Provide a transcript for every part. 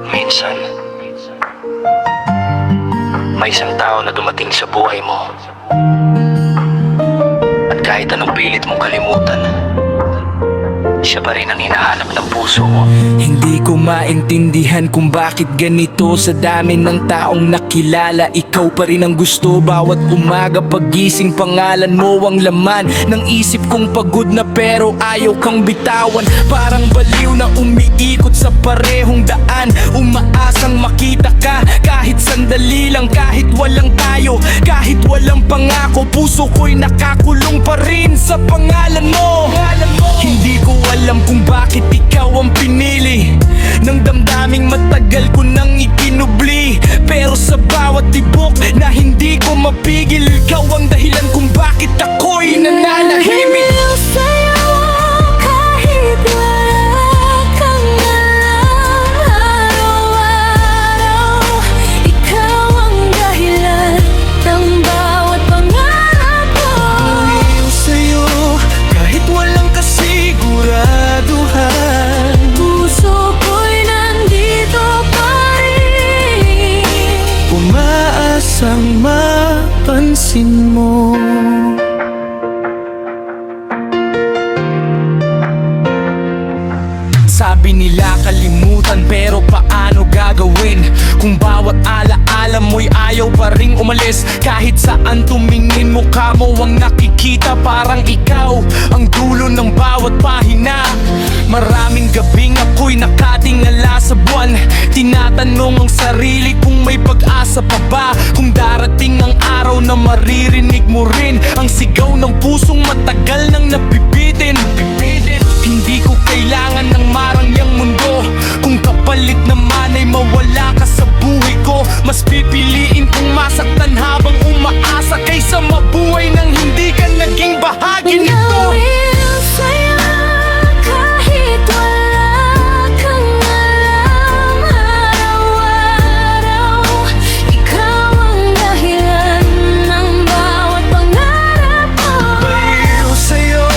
Minsan, may isang tao na dumating sa buhay mo. At kahit anong pilit mong kalimutan, siya pa rin ang hinahanap ng puso mo. Hindi ko maintindihan kung bakit ganito. Sa dami ng taong nakilala, ikaw pa rin ang gusto. Bawat umaga pagising, pangalan mo ang laman ng isip kong pagod na pero ayaw kang bitawan. Parang baliw na umiikot sa parehong daan, umaasang makita ka kahit sandali lang. Kahit walang tayo, kahit walang pangako, puso ko'y nakakulong pa rin sa pangalan mo. Hindi ko alam kung bakit ikaw ang pinili ng damdaming matagal ko nang ikinubli. Pero sa bawat tibok na hindi ko mapigil, ikaw ang dahilan kung bakit ako'y nananahimik. Sa'yo kahit wala kang alam, araw-araw ikaw ang dahilan ng bawat pangarap ko. Bumiliw sa'yo kahit walang kasiguraduhan, Puso ko'y nandito pa rin, umaasang mapansin mo. Sabi nila kalimutan, pero paano gagawin kung bawat alaala mo'y ayaw pa ring umalis? Kahit saan tumingin, mukha mo ang nakikita, parang ikaw ang dulo ng bawat pahina. Maraming gabing ako'y nakatingala sa buwan, tinatanong ang sarili kung may pag-asa pa ba, kung darating ang araw na maririnig mo rin ang sigaw ng pusong matagal nang nabibitin. Hindi ko kailangan ng marangyang mundo kung kapalit naman ay mawala ka sa buhay ko. Mas pipiliin kong masaktan habang umaasa kaysa mabuhay nang hindi ka naging bahagi nito. Pinawil sa'yo kahit wala kang alam, araw-araw ikaw ang dahilan ng bawat pangarap ko. Baliw sa'yo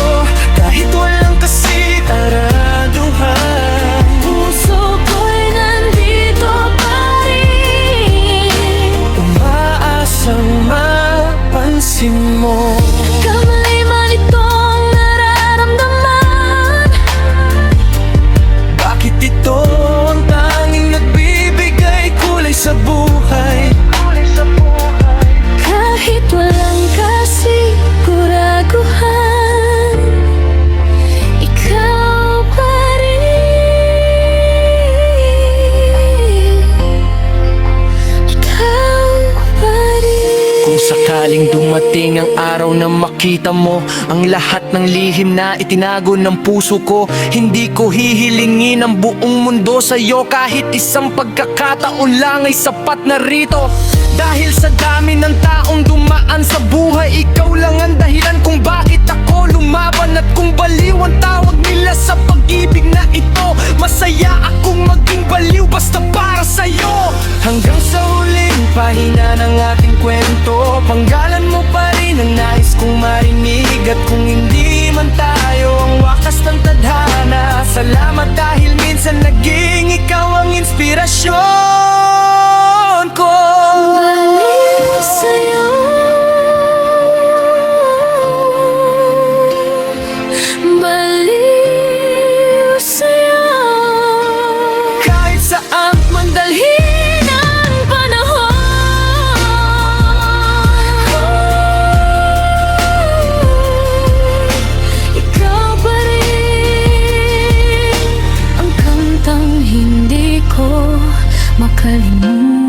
kahit walang kasiguraduhan, Puso ko'y nandito pa rin, umaasang mapansin mo. kamali man itong nararamdaman, Bakit ito ang tanging nagbibigay kulay sa buhay? kahit walang kasiguraduhan, ikaw pa rin, ikaw pa rin. Kung sakaling dumating ang araw na makita mo ang lahat ng lihim na itinago ng puso ko, hindi ko hihilingin ang buong mundo sa'yo. Kahit isang pagkakataon lang ay sapat na rito. Dahil sa dami ng taong dumaan sa buhay, ikaw lang ang dahilan kung bakit ako lumaban. At kung baliw ang tawag nila sa pag-ibig na ito, masaya akong maging baliw basta para sa'yo. Hanggang sa huling pahina ng ating kwento, panggalan mo pa rin ang nais kong marinig. At kung hindi man tayo ang wakas ng tadhana, salamat dahil minsan naging ikaw ang inspirasyon ko. Baliw sa'yo, baliw sa'yo, Kahit saan man dalhin ang panahon, ikaw pa rin ang kantang hindi ko makalimutan.